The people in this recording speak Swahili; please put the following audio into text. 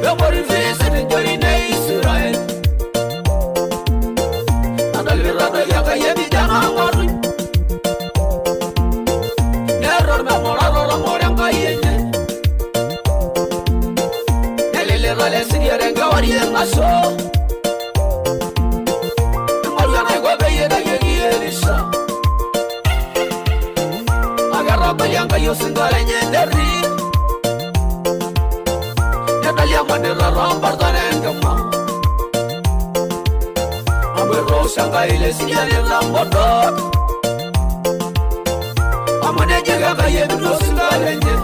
Bemori visi jori ne Israel. Adalirada yaga yebi jana ngori. Neror me moraro morenga yenye. Nelele rale sigere ngawari ngaso. Ngoriana gobe yeda yegi elisa. Agarra bayanga yosingare nyenderi. Natalia manera rambardanengama. Amero sanga ile sinyane lambodo. Amane jega kaye dudo singalenye.